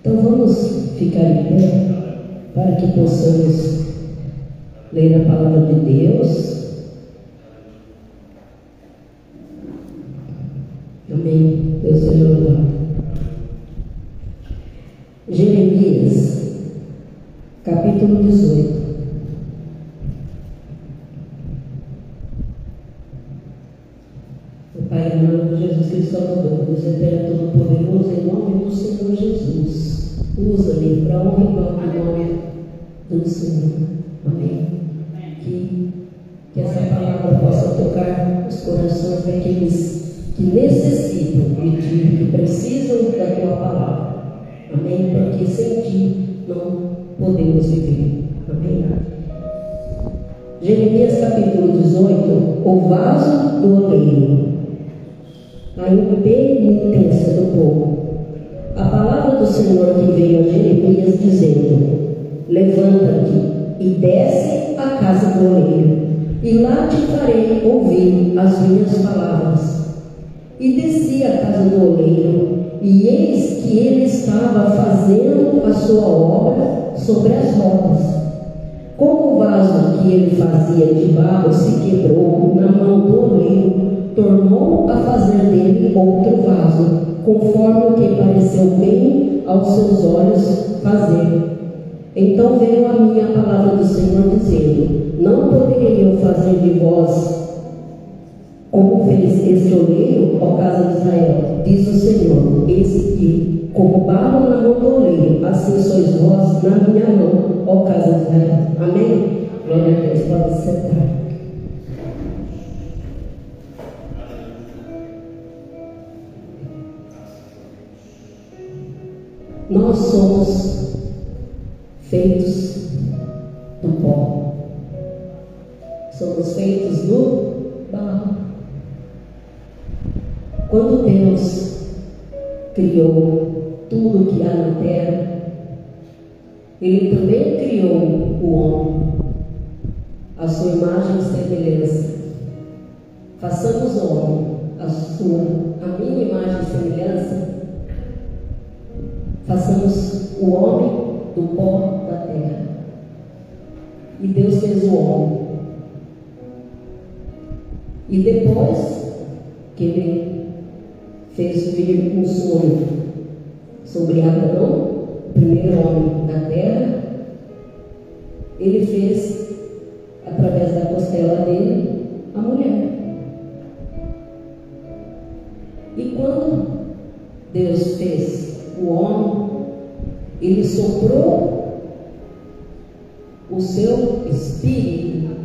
Então vamos ficar em pé para que possamos ler a palavra de Deus. Amém. Deus seja louvado. Jeremias, capítulo 18. Pai, em nome de Jesus Cristo Salvador, Deus eterno todo-poderoso, em nome do Senhor Jesus, usa-me para honra e glória em nome do Senhor. Amém. Que essa palavra possa tocar os corações daqueles que necessitam de Ti, que precisam da Tua palavra. Amém. Porque sem Ti não podemos viver. Amém. Jeremias capítulo 18, o vaso do oleiro. A impenitência do povo. A palavra do Senhor que veio a Jeremias dizendo: levanta-te e desce à casa do oleiro, e lá te farei ouvir as minhas palavras. E desci à casa do oleiro, e eis que ele estava fazendo a sua obra sobre as rodas. Como o vaso que ele fazia de barro se quebrou na mão do oleiro, tornou a fazer dele outro vaso, conforme o que pareceu bem aos seus olhos fazer. Então veio a mim a palavra do Senhor dizendo: não poderei eu fazer de vós como fez este oleiro, ó casa de Israel, diz o Senhor, eis que, como barro na mão do oleiro, assim sois vós na minha mão, ó casa de Israel. Amém? Glória a Deus. Pode sentar. Nós somos feitos do pó. Somos feitos do barro. Quando Deus criou tudo que há na terra, Ele também criou o homem, a sua imagem e semelhança. Façamos o homem a minha imagem e semelhança. Façamos o homem do pó da terra. E Deus fez o homem. E depois que Ele fez vir um sonho sobre Abraão, o primeiro homem da terra, Ele fez, através da costela dele, a mulher. E quando Deus fez o homem, Ele soprou o seu espírito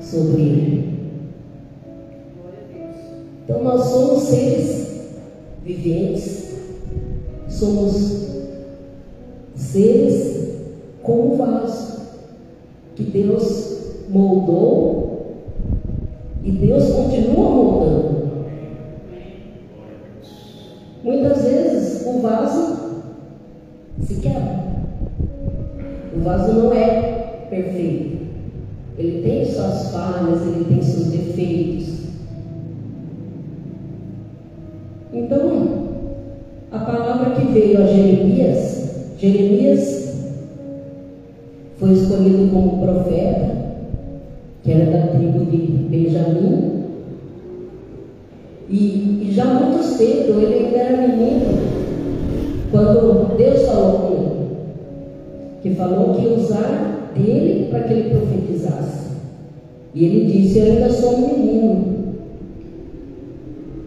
sobre ele. Então nós somos seres viventes, somos seres como vaso que Deus moldou e Deus continua moldando. Muitas vezes o vaso se quebra. O vaso não é perfeito. Ele tem suas falhas, ele tem seus defeitos. Então, a palavra que veio a Jeremias foi escolhido como profeta, que era da tribo de Benjamim. E já muito cedo, ele ainda era menino, quando Deus falou com ele, que falou que ia usar dele para que ele profetizasse. E ele disse: eu ainda sou um menino,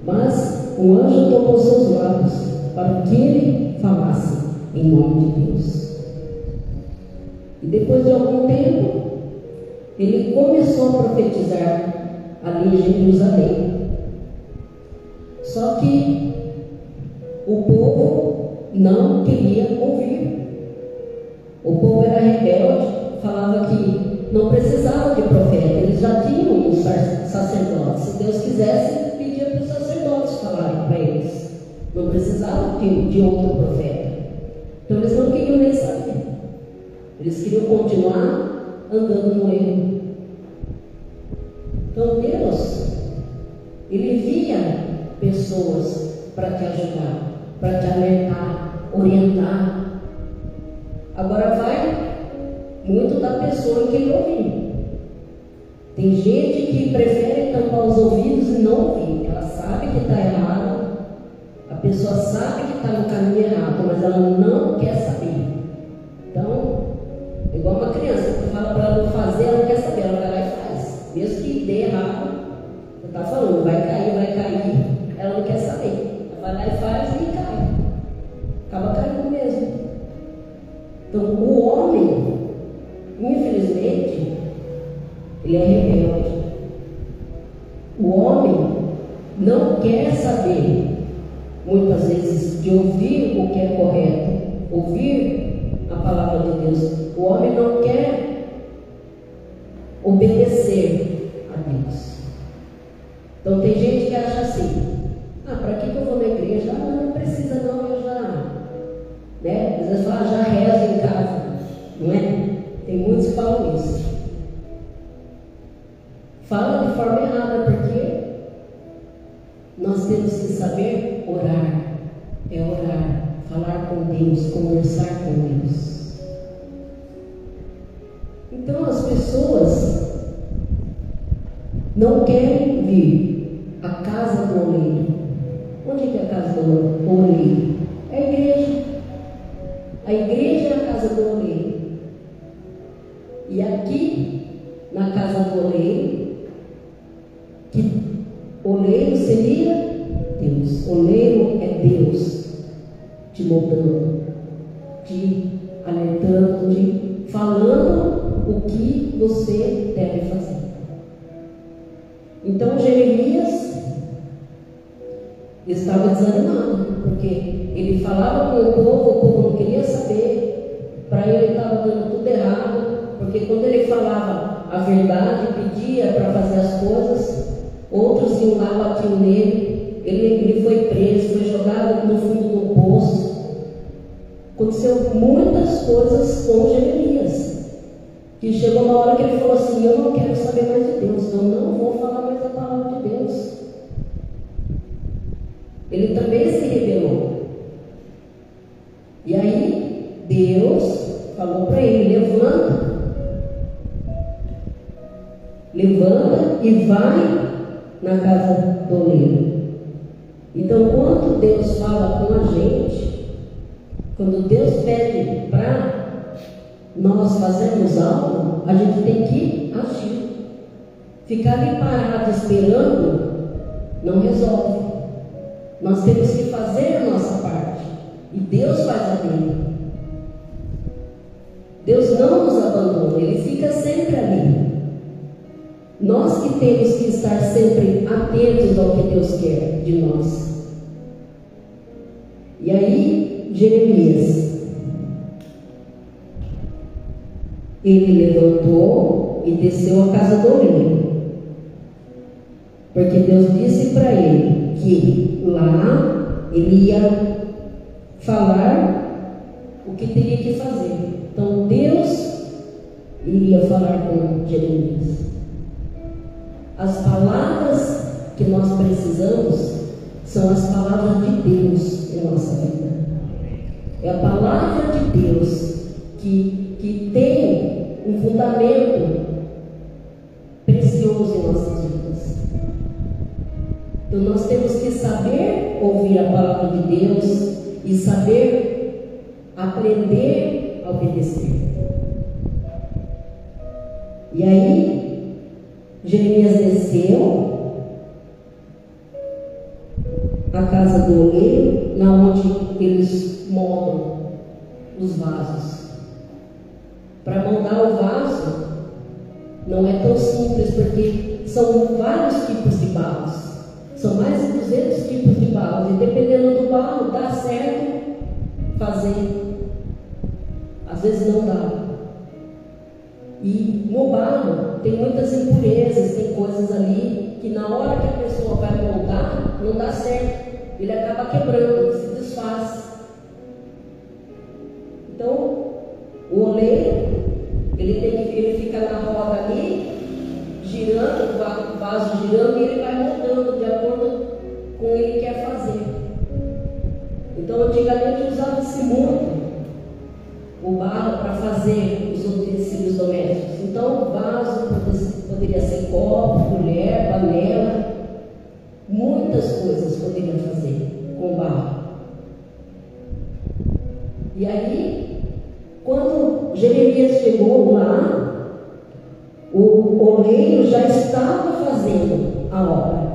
mas o anjo tocou seus lábios para que ele falasse em nome de Deus. E depois de algum tempo, ele começou a profetizar ali em Jerusalém. Só que o povo não queria ouvir. O povo era rebelde, falava que não precisava de profeta, eles já tinham os sacerdotes. Se Deus quisesse, pedia para os sacerdotes falarem para eles. Não precisava de outro profeta. Então eles não queriam nem saber. Eles queriam continuar andando no erro. Então Deus, Ele via pessoas para te ajudar, para te alertar, orientar, Agora vai muito da pessoa que ele ouvir. Tem gente que prefere tampar os ouvidos e não ouvir. Ela sabe que está errado, a pessoa sabe que está no caminho errado, mas ela não quer saber. Então, igual uma criança, você fala para ela não fazer, ela não quer saber, ela vai lá e faz. Mesmo que dê errado, você está falando, vai cair, ela não quer saber. Ela vai lá e faz e cai. Acaba caindo mesmo. Então, o homem, infelizmente, ele é rebelde. O homem não quer saber, muitas vezes, de ouvir o que é correto, ouvir a palavra de Deus. O homem não quer obedecer a Deus. Então tem gente que acha assim: para que eu vou na igreja? Não precisa não, eu já, né? Às vezes fala, já rezo em casa, não é? Tem muitos que falam isso. Fala de forma errada, porque nós temos que saber orar. É orar, falar com Deus, conversar com Deus. Então as pessoas não querem vir à casa do oleiro. Onde que é a casa do oleiro? É a igreja. A igreja é a casa do oleiro. E aqui, na casa do oleiro, que oleiro seria Deus. Oleiro é Deus te moldando, te alertando, te falando o que você deve fazer. Então Jeremias estava desanimado, porque ele falava com o povo não queria saber, para ele estava dando tudo errado, porque quando ele falava a verdade, pedia para fazer as coisas, outros iam lá, batiam nele, ele foi preso, foi jogado no fundo do poço. Aconteceu muitas coisas com Jeremias, que chegou uma hora que ele falou assim: eu não quero saber mais de Deus, eu não vou falar mais a palavra de Deus. Ele também se rebelou. E aí Deus falou para ele: levanta e vai na casa do oleiro. Então, quando Deus fala com a gente, quando Deus pede para nós fazermos algo, a gente tem que agir. Ficar ali parado esperando não resolve. Nós temos que fazer a nossa parte e Deus faz a dele. Deus não nos abandona, Ele fica sempre ali. Nós que temos que estar sempre atentos ao que Deus quer de nós. E aí, Jeremias, ele levantou e desceu à casa do oleiro, porque Deus disse para ele que lá ele ia falar o que teria que fazer. Então Deus iria falar com Jeremias. As palavras que nós precisamos são as palavras de Deus em nossa vida. É a palavra de Deus que tem um fundamento precioso em nossas vidas. Então nós temos que saber ouvir a palavra de Deus e saber aprender a obedecer. E aí Jeremias desceu à casa do oleiro, na onde eles moldam os vasos. Para moldar o vaso não é tão simples, porque são vários tipos de barros. São mais de 200 tipos de barros, e dependendo do barro, dá certo fazer, às vezes não dá. E no barro tem muitas impurezas, tem coisas ali que na hora que a pessoa vai moldar, não dá certo. Ele acaba quebrando, se desfaz. Então, o oleiro, ele fica na roda ali, girando, o vaso girando, e ele vai moldando de acordo com o que ele quer fazer. Então, antigamente usava-se muito o barro fazer os utensílios domésticos. Então, o vaso poderia ser copo, colher, panela, muitas coisas poderiam fazer com barro. E aí, quando Jeremias chegou lá, o oleiro já estava fazendo a obra.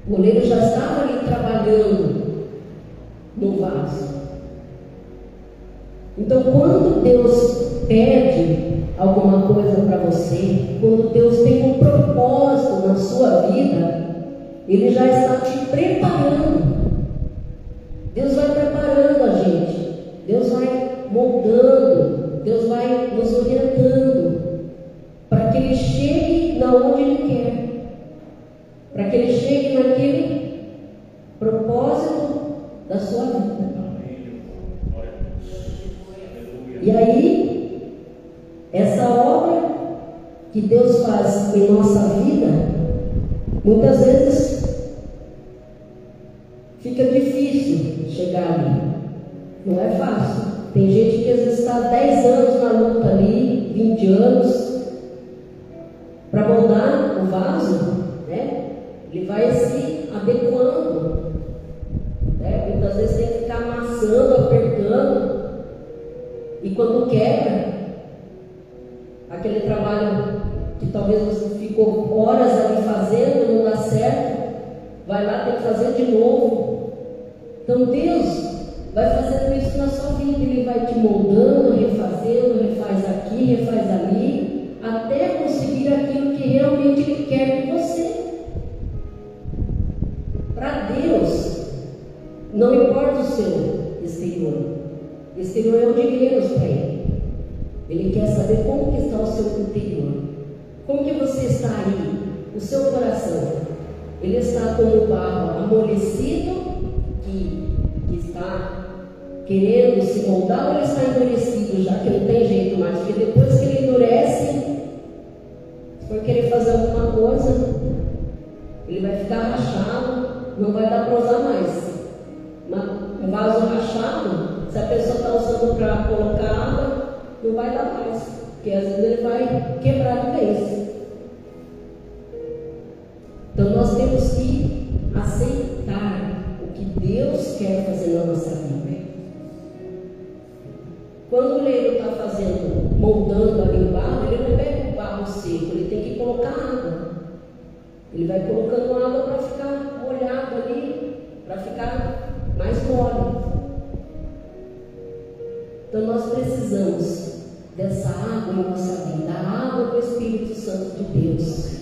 O oleiro já estava ali trabalhando no vaso. Então, quando Deus pede alguma coisa para você, quando Deus tem um propósito na sua vida, Ele já está te preparando. Deus vai preparando a gente, Deus vai moldando, Deus vai nos orientando para que Ele chegue na onde Ele quer, para que Ele chegue naquele propósito da sua vida. E aí, essa obra que Deus faz em nossa vida, muitas vezes fica difícil chegar ali. Não é fácil. Tem gente que às vezes está 10 anos na luta ali, 20 anos, para moldar o vaso, né? Ele vai se adequando, né? Muitas vezes tem que ficar amassando, apertando. E quando quebra, aquele trabalho que talvez você ficou horas ali fazendo, não dá certo, vai lá, tem que fazer de novo. Então Deus vai fazendo isso na sua vida, Ele vai te moldando, refazendo, refaz aqui, refaz ali, até conseguir aquilo que realmente Ele quer de você. Para Deus, não importa o seu exterior. O exterior é o de menos para Ele. Ele quer saber como que está o seu interior. Como que você está aí? O seu coração. Ele está como barro amolecido, que está querendo se moldar, ou ele está endurecido, já que não tem jeito mais? Porque depois que ele endurece, se for querer fazer alguma coisa, ele vai ficar rachado, não vai dar para usar mais. Um vaso rachado, se a pessoa está usando para colocar água, não vai dar mais, porque às vezes ele vai quebrar de vez. Então nós temos que aceitar o que Deus quer fazer na nossa vida. Quando o oleiro está fazendo, moldando ali o barro, ele não pega o barro seco, ele tem que colocar água. Ele vai colocando água para ficar molhado ali, para ficar mais mole. Então nós precisamos dessa água em nossa vida, a água do Espírito Santo de Deus.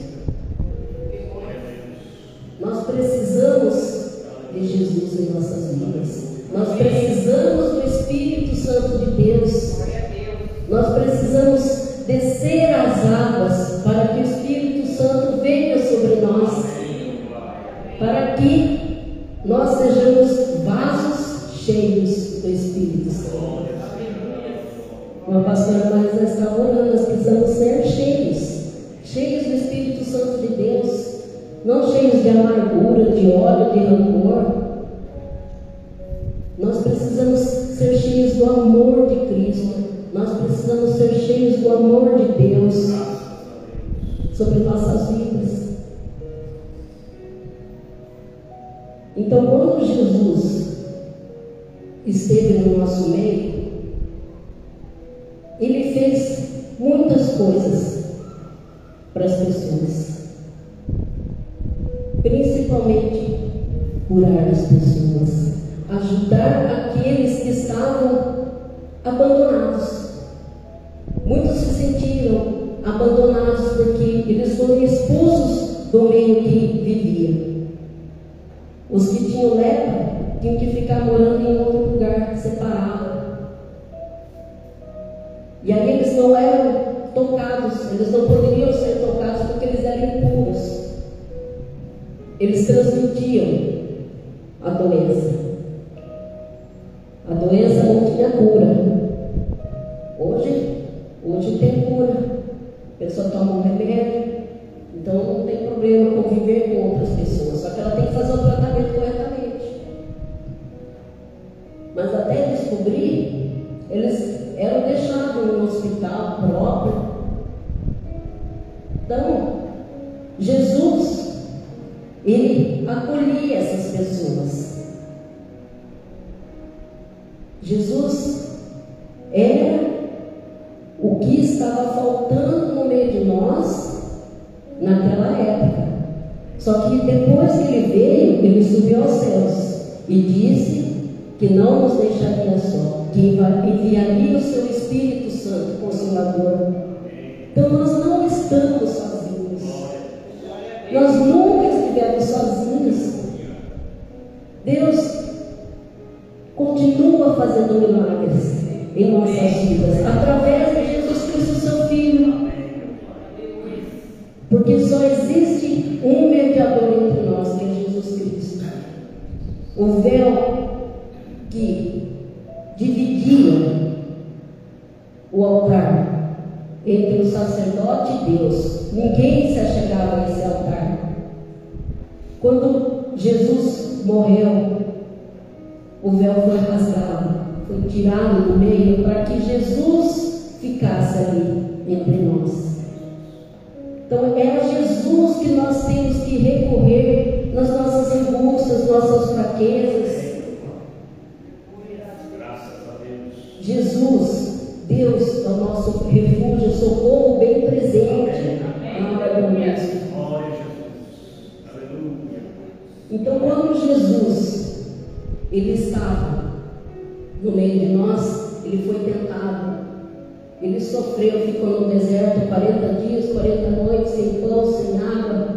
Nós precisamos de Jesus em nossas vidas. Nós precisamos do Espírito Santo de Deus. Nós precisamos descer as águas para que o Espírito Santo venha sobre nós, para que nós sejamos vasos cheios do Espírito Santo. Uma pastora Marisa está orando, nós precisamos ser cheios do Espírito Santo de Deus, não cheios de amargura, de ódio, de rancor. Nós precisamos ser cheios do amor de Cristo. Nós precisamos ser cheios do amor de Deus sobre nossas vidas. Então, quando Jesus esteve no nosso meio, Ele fez muitas coisas para as pessoas, principalmente curar as pessoas, ajudar aqueles que estavam abandonados. Muitos se sentiram abandonados porque eles foram expulsos do meio que viviam. Os que tinham lepra tinham que ficar morando em outro lugar separado. E aí eles não eram tocados, eles não poderiam ser tocados porque eles eram impuros. Eles transmitiam a doença. A doença não tinha cura. Hoje tem cura. A pessoa toma um remédio, então não tem problema conviver com outras pessoas, só que ela tem que fazer o tratamento corretamente. Mas até descobrir, eles eram deixados fechado em um hospital próprio. Então, Jesus, ele acolhia essas pessoas. Jesus era o que estava faltando no meio de nós naquela época. Só que depois que ele veio, ele subiu aos céus e disse que não nos deixaria só, que enviaria o seu Espírito Santo, Consolador. Então nós não estamos sozinhos. Nós nunca estivemos sozinhos. Deus continua fazendo milagres em nossas vidas, através de Jesus Cristo, seu Filho. Porque só existe um mediador entre nós, que é Jesus Cristo. O véu que dividia o altar entre o sacerdote e Deus, ninguém se achegava a esse altar. Quando Jesus morreu, o véu foi rasgado, foi tirado do meio, para que Jesus ficasse ali entre nós. Então é a Jesus que nós temos que recorrer nas nossas angústias, nossas fraquezas. Jesus, Deus é o nosso refúgio, socorro bem presente na hora do mesmo. Então, quando Jesus ele estava no meio de nós, ele foi tentado, ele sofreu, ficou no deserto 40 dias, 40 noites, sem pão, sem água.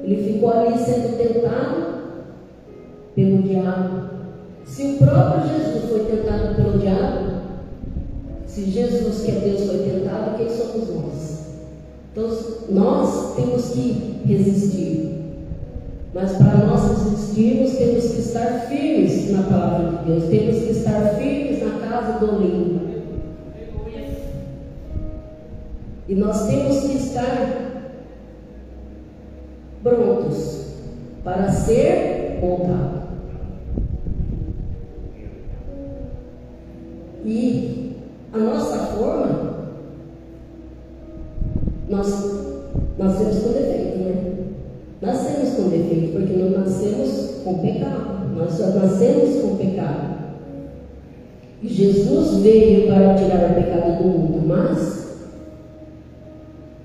Ele ficou ali sendo tentado pelo diabo. Se o próprio Jesus foi tentado pelo diabo, se Jesus, que é Deus, foi tentado, quem somos nós? Então nós temos que resistir. Mas para nós resistirmos, temos que estar firmes na palavra de Deus, temos que estar firmes na casa do Olimpo. E nós temos que estar prontos para ser moldado. E a nossa forma, nós nascemos com defeito, né? Nascemos com defeito, porque não nascemos com pecado. Nós só nascemos com pecado. E Jesus veio para tirar o pecado do mundo, mas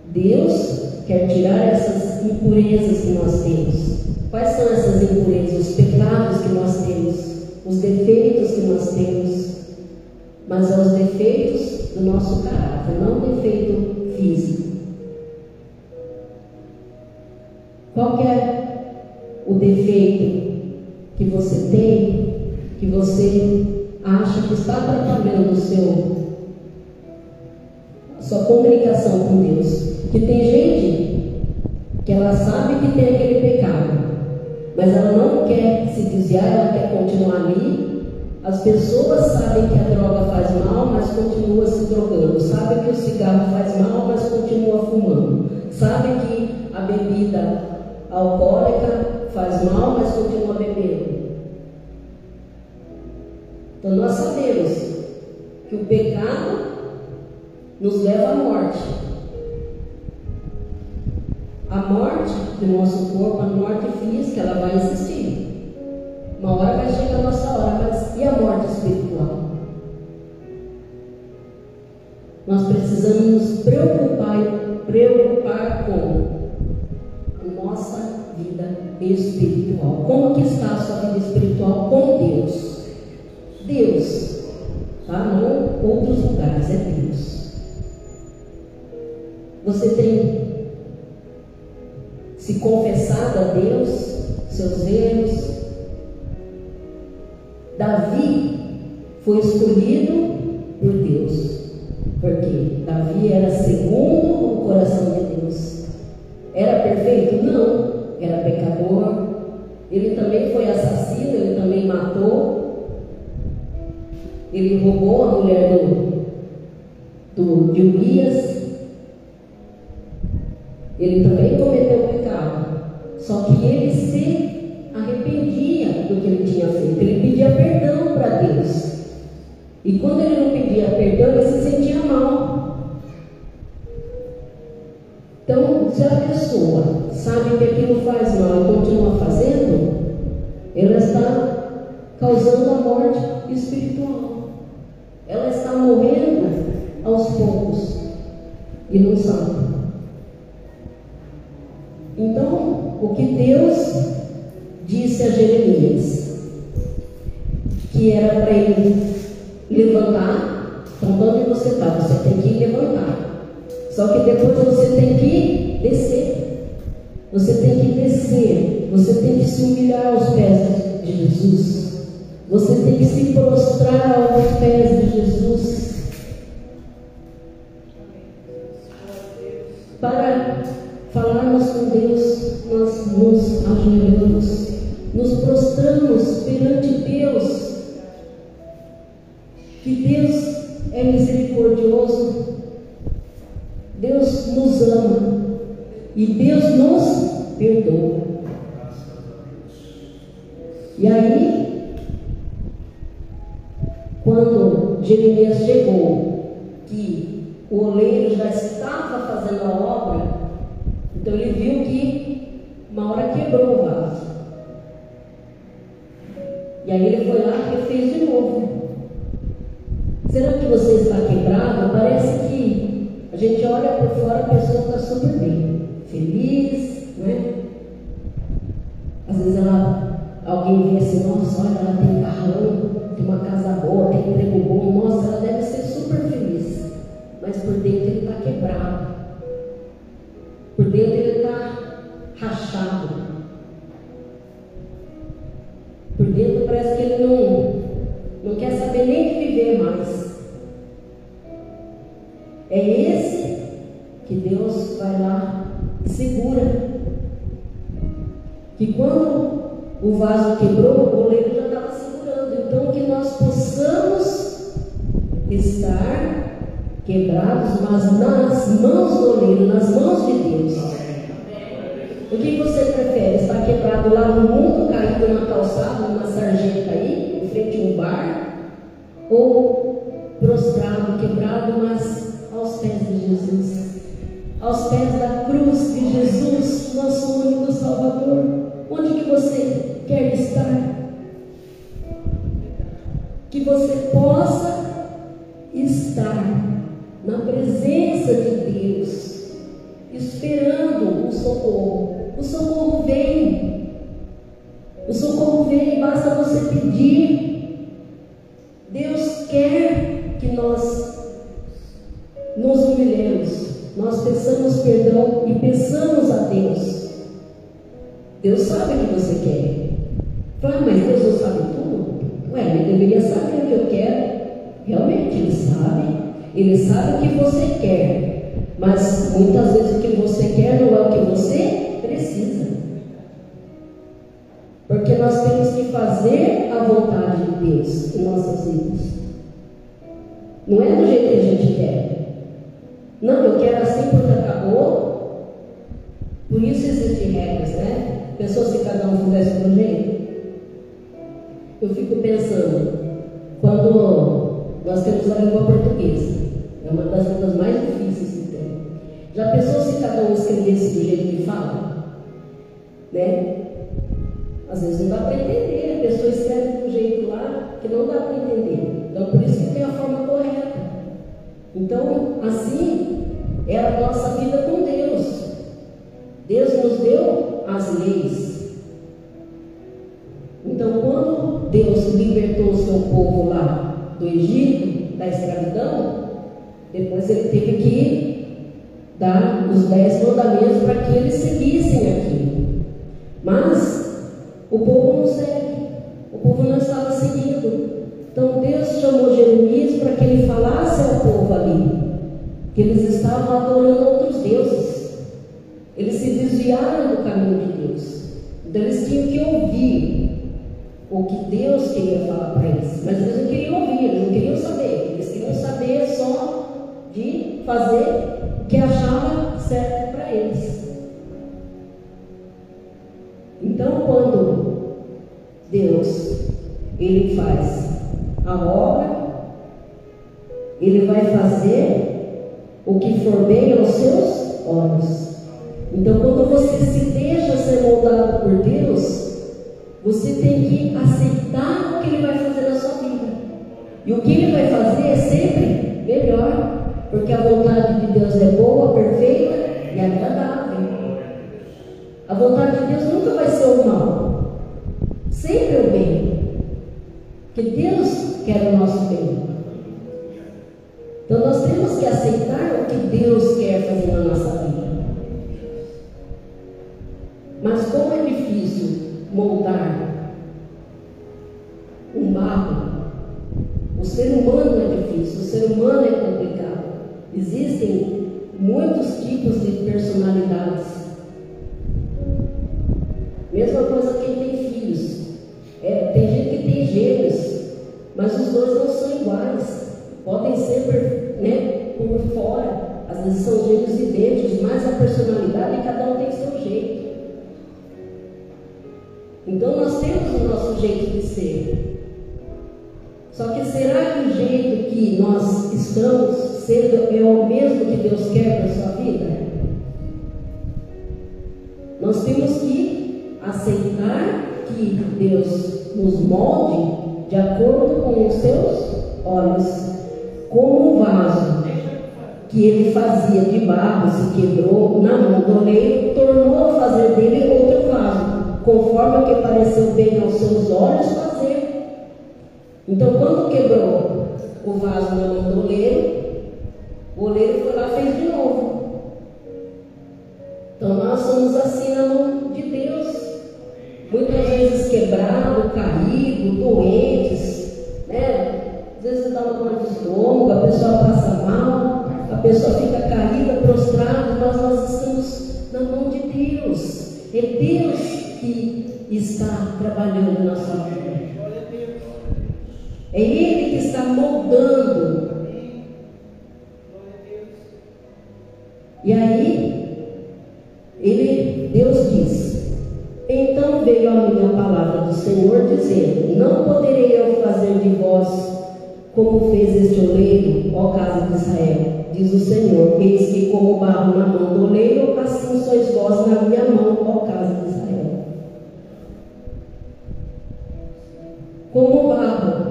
Deus quer tirar essas impurezas que nós temos. Quais são essas impurezas? Os pecados que nós temos, os defeitos que nós temos. Mas são os defeitos do nosso caráter, não o defeito físico. Qual que é o defeito que você tem, que você acha que está atrapalhando a sua comunicação com Deus? Que tem gente que ela sabe que tem aquele pecado, mas ela não quer se desviar, ela quer continuar ali. As pessoas sabem que a droga faz mal, mas continua se drogando. Sabem que o cigarro faz mal, mas continua fumando. Sabem que a bebida alcoólica faz mal, mas continua bebendo. Então nós sabemos que o pecado nos leva à morte. A morte do nosso corpo, a morte física, ela vai existir. Uma hora vai chegar a nossa hora, mas e a morte espiritual? Nós precisamos nos preocupar com a nossa vida espiritual. Como que está a sua vida espiritual com Deus? Deus, tá? Não outros lugares, é Deus. Você tem se confessado a Deus, seus erros? Davi foi escolhido por Deus, porque Davi era segundo o coração de Deus. Era perfeito? Não, era pecador. Ele também foi assassino, ele também matou. Ele roubou a mulher de Urias. Ele também cometeu pecado. Só que ele se arrependia do que ele tinha feito. Ele pedia perdão para Deus. E quando ele não pedia perdão, ele se sentia mal. se a pessoa sabe que aquilo faz mal e continua fazendo, ela está causando a morte espiritual. Ela está morrendo aos poucos e não sabe. Então, o que Deus disse a Jeremias, que era para ele levantar, então onde você está, você tem que levantar. Só que depois você tem que descer. Você tem que descer. Você tem que se humilhar aos pés de Jesus. Você tem que se prostrar aos pés de Jesus. Para falarmos com Deus, nós nos ajoelhamos, nos prostramos perante Deus. Que Deus é misericordioso, Deus nos ama e Deus nos perdoa. E aí, quando Jeremias chegou, que o oleiro já estava fazendo a obra, então ele viu que uma hora quebrou o vaso. E aí ele foi lá e fez de novo. Será que você está quebrado? Parece que a gente olha por fora, a pessoa está super bem, feliz, né? Às vezes alguém vê assim, nossa, olha, ela tem carrão, tem uma casa boa, tem emprego bom, nossa, ela deve ser super feliz. Mas por dentro ele está quebrado. Por dentro ele está rachado. Por dentro parece que ele não quer saber nem de viver mais. É esse que Deus vai lá e segura. Que quando o vaso quebrou, o oleiro já estava segurando. Então que nós possamos estar quebrados, mas nas mãos do oleiro, nas mãos de Deus. O que você prefere? Estar quebrado lá no mundo, caído numa calçada, numa sarjeta aí, em frente a um bar? Ou prostrado, quebrado, mas aos pés de Jesus, aos pés da cruz de Jesus, nosso único Salvador? Onde que você quer estar? Que você possa estar na presença de Deus, esperando o socorro. O socorro vem. O socorro vem, basta você pedir. Deus quer que nós nos humilhemos, nós peçamos perdão e peçamos a Deus. Deus sabe o que você quer. Fala, mas Deus não sabe tudo? Ué, Ele deveria saber o que eu quero. Realmente Ele sabe. Ele sabe o que você quer. Mas muitas vezes o que você quer não é o que você precisa. Porque nós temos que fazer a vontade de Deus em nossas vidas. Não é do jeito que a gente quer. Não, eu quero assim porque acabou. Por isso existem regras, né? Pensou se cada um fizesse do jeito? Eu fico pensando, quando nós temos a língua portuguesa, é uma das línguas mais difíceis que tem. Já pensou se cada um escrevesse do jeito que fala? Né? Às vezes não dá para entender, a pessoa escreve de um jeito lá que não dá para entender. Então por isso que tem a forma correta. Então, assim é a nossa vida com Deus. Deus nos deu as leis. Então, quando Deus libertou o seu povo lá do Egito, da escravidão, depois Ele teve que dar os 10 mandamentos para que eles seguissem aquilo. Mas o povo não segue, o povo não estava seguindo. Então Deus chamou Jeremias para que ele falasse ao povo ali que eles estavam adorando outros deuses. Eles se desviaram do caminho de Deus. Então eles tinham que ouvir o que Deus queria falar para eles. Mas eles não queriam ouvir, eles não queriam saber. Eles queriam saber só de fazer o que achava certo para eles. Então quando Deus Ele faz a obra, Ele vai fazer o que for bem aos seus olhos. Então, quando você se deixa ser moldado por Deus, você tem que aceitar o que Ele vai fazer na sua vida. E o que Ele vai fazer é sempre melhor, porque a vontade de Deus é boa, perfeita e agradável. A vontade de Deus nunca vai ser o mal, sempre é o bem, porque Deus quer o nosso bem. Então nós temos que aceitar o que Deus quer fazer na nossa vida. Mas como é difícil moldar um barro, o ser humano é difícil, o ser humano é complicado. Existem muitos tipos de personalidades. Mesma coisa quem tem filhos. Tem gente que tem gêmeos, mas os dois não são iguais. Podem ser, por fora, às vezes são gêmeos idênticos, mas a personalidade cada um tem seu jeito. Então nós temos o nosso jeito de ser. Só que será que o jeito que nós estamos sendo é o mesmo que Deus quer para a sua vida? Nós temos que aceitar que Deus nos molde de acordo com os seus olhos. Como um vaso que ele fazia de barro, se quebrou na mão do oleiro, tornou a fazer dele outro vaso, conforme o que pareceu bem aos seus olhos fazer. Então, quando quebrou o vaso na mão do oleiro, o oleiro foi lá e fez de novo. Então, nós somos assim na mão de Deus, muitas vezes quebrado, caído, doentes, Às vezes você dá uma dor de estômago, a pessoa passa mal, a pessoa fica caída, prostrada, mas nós estamos na mão de Deus. É Deus que está trabalhando na sua vida. É Ele que está moldando. E aí, Deus diz: então veio a minha palavra do Senhor, dizendo: não poderei eu fazer de vós como fez este oleiro, ó casa de Israel, diz o Senhor: eis que como barro na mão do oleiro, assim sois vós na minha mão, ó casa de Israel. Como barro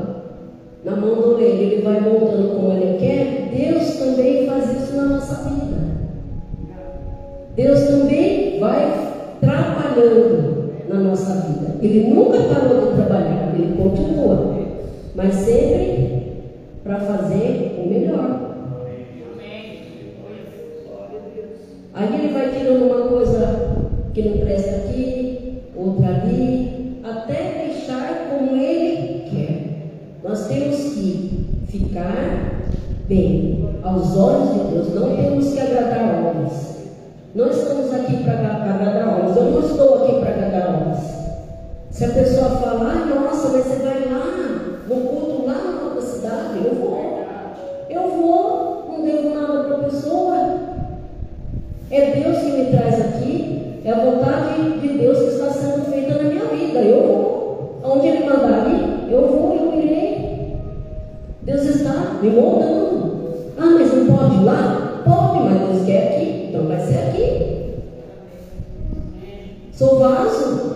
na mão do oleiro, ele vai moldando como ele quer. Deus também faz isso na nossa vida. Deus também vai trabalhando na nossa vida. Ele nunca parou de trabalhar, ele continua, mas sempre para fazer o melhor. Aí ele vai tirando uma coisa que não presta aqui, outra ali, até deixar como ele quer. Nós temos que ficar bem aos olhos de Deus, não temos que agradar homens. Não estamos aqui para agradar homens, eu não estou aqui para agradar homens. Se a pessoa falar: nossa, mas você vai lá no culto lá na outra cidade, eu vou, não devo nada para a pessoa. É Deus que me traz aqui, é a vontade de Deus que está sendo feita na minha vida. Eu vou, aonde Ele mandar ir, eu irei. Deus está me moldando. Ah, mas não pode ir lá? Pode, mas Deus quer aqui, então vai ser aqui. Sou vaso,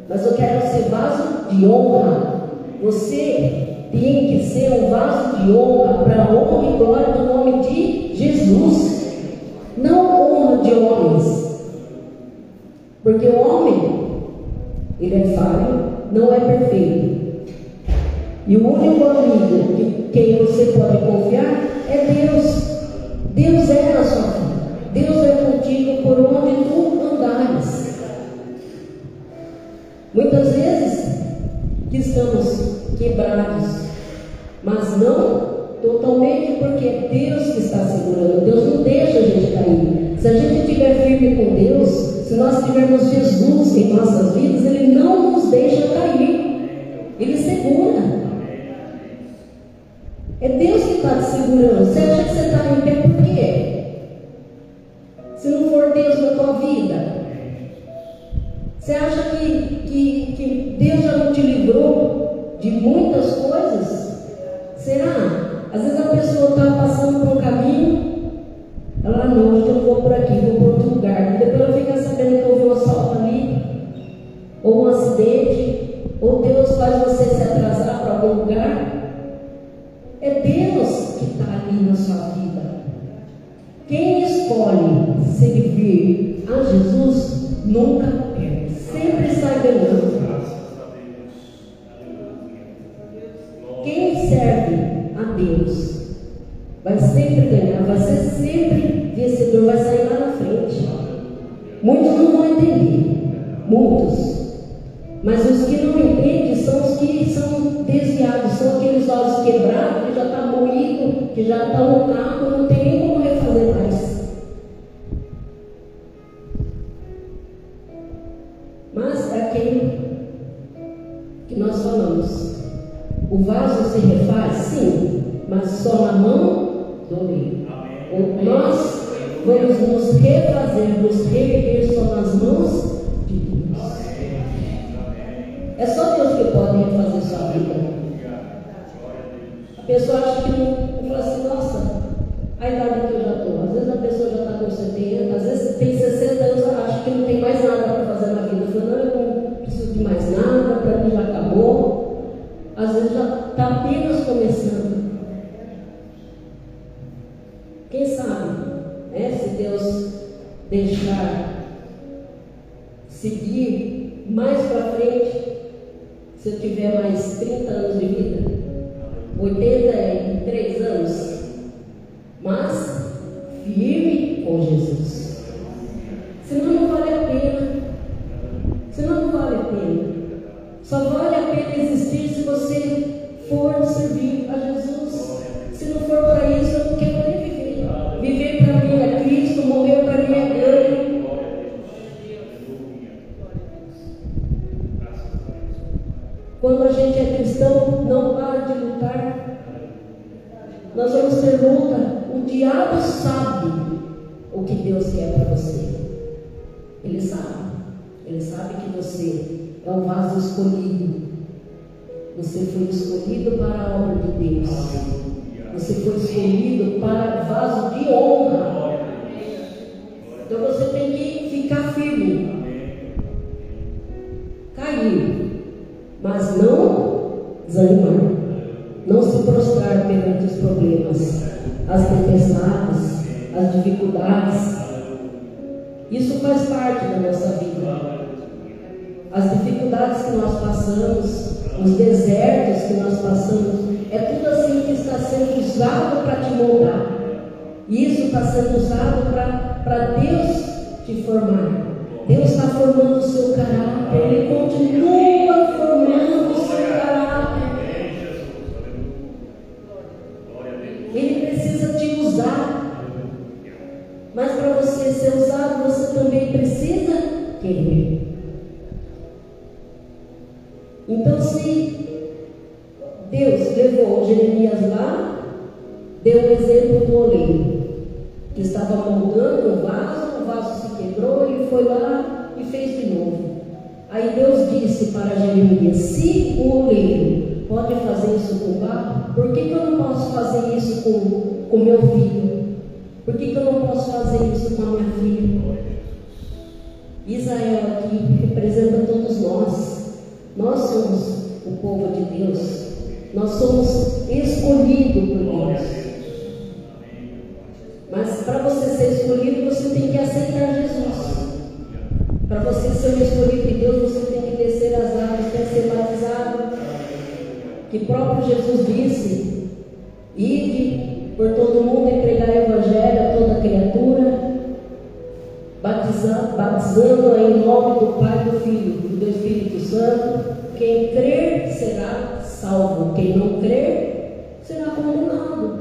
mas eu quero ser vaso de honra. Você tem que ser um vaso de honra para a honra e glória do nome de Jesus, não honra de homens, porque o homem, ele é falho, não é perfeito, e o único amigo de quem você pode confiar é Deus. Deus é na sua vida, Deus é contigo por onde tu andares. Muitas vezes que estamos quebrados, mas não totalmente, porque é Deus que está segurando. Deus não deixa a gente cair. Se a gente estiver firme com Deus, se nós tivermos Jesus em nossas vidas, Ele não nos deixa cair, Ele segura. É Deus que está te segurando. Você acha que você está em pé por quê? Se não for Deus na tua vida, você acha que Deus já não te livrou de muitas coisas? Será? Às vezes a pessoa está passando por um caminho, ela não, hoje eu não vou por aqui, vou por outro lugar. Depois eu fico sabendo que houve um assalto ali, ou um acidente, ou Deus faz você se atrasar para algum lugar. É Deus que está ali na sua vida. Quem escolhe servir a Jesus nunca perde, sempre sai ganhando. Quem serve a Deus vai sempre ganhar, vai ser sempre vencedor, vai sair lá na frente. Muitos não vão entender, muitos, mas os que não entendem são os que são desviados, são aqueles olhos quebrados, que já está moído, que já está no carro, não tem nem como refazer mais. Mas é aquele que nós falamos, o vaso se refaz, sim, mas só na mão do oleiro. Nós vamos nos refazer, nos reerguer só nas mãos de Deus. É só Deus que pode refazer sua vida. A pessoa acha que não fala assim, nossa, a idade que eu já estou. Às vezes a pessoa já está com 70, às vezes tem 60 anos, acha que não tem mais nada para fazer na vida. Fala, não, eu não preciso de mais nada, para mim já acabou. Às vezes já está apenas começando. Quem sabe, né, se Deus deixar seguir mais para frente, se eu tiver mais 30 anos de vida, 83 anos, mas firme com Jesus. Senão não vale a pena. Senão não vale a pena. Só vale a pena existir se você for servir a Jesus. Se não for para isso, eu não quero nem viver. Viver para mim é Cristo, morrer para mim é ganho. Quando a gente é cristão, não para de lutar. Nós vamos ter luta. O diabo sabe o que Deus quer para você. Ele sabe. Ele sabe que você é um vaso escolhido. Você foi escolhido para a obra de Deus. Você foi escolhido para vaso de honra. Então você tem que ficar firme. Cair, mas não desanimar. Não se prostrar perante os problemas, as tempestades, as dificuldades. Isso faz parte da nossa vida. As dificuldades que nós passamos, os desertos que nós passamos, é tudo assim que está sendo usado para te moldar. Isso está sendo usado para Deus te formar. Deus está formando o seu caráter. Ele continua formando o seu caráter. Ele precisa te usar. Mas para você ser usado, você também precisa querer. Então, se Deus levou Jeremias lá, deu o exemplo do oleiro, que estava moldando o vaso se quebrou, ele foi lá e fez de novo. Aí Deus disse para Jeremias: se o oleiro pode fazer isso com o barro, por que eu não posso fazer isso com o meu filho? Por que eu não posso fazer isso com a minha filha? Israel aqui representa todos nós. Nós somos o povo de Deus. Nós somos escolhidos por Deus. Mas para você ser escolhido, você tem que aceitar Jesus. Para você ser um escolhido de Deus, você tem que descer as águas, tem que ser batizado. Que próprio Jesus disse: ide por todo mundo e pregar o evangelho a toda criatura, batizando em nome do Pai, do Filho e do Espírito Santo. Quem crer será salvo, quem não crer será condenado.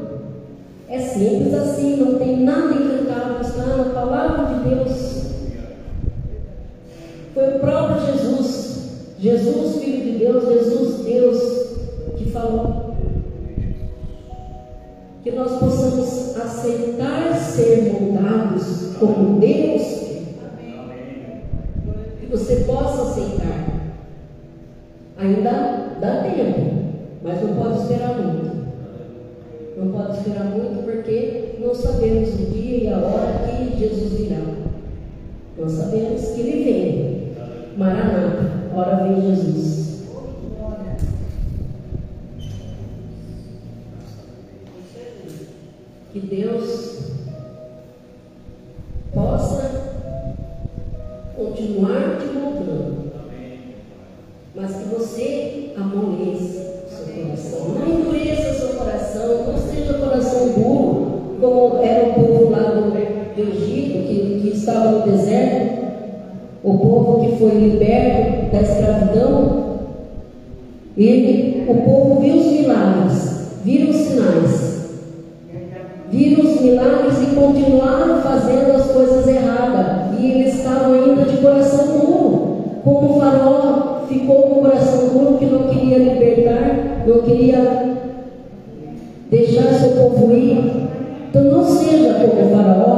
É simples assim, não tem nada inventado, está na palavra de Deus. Foi o próprio Jesus, Filho de Deus, Deus, que falou. Que nós possamos aceitar ser moldados como Deus quer. Que você possa aceitar. Ainda dá tempo, mas não pode esperar muito. Não pode esperar muito, porque não sabemos o dia e a hora que Jesus virá. Nós sabemos que Ele vem. Maranata, ora vem Jesus. Que Deus possa continuar te moldando, mas que você amoleça seu coração, não endureça seu coração, não seja coração duro, como era o povo lá do Egito, que estava no deserto, o povo que foi liberto da escravidão. O povo viu os milagres, viram os sinais, viram os milagres e continuaram fazendo as coisas erradas, e eles estavam ainda de coração duro, como o faraó ficou com o coração duro, que não queria libertar, não queria deixar seu povo ir. Então não seja como o faraó,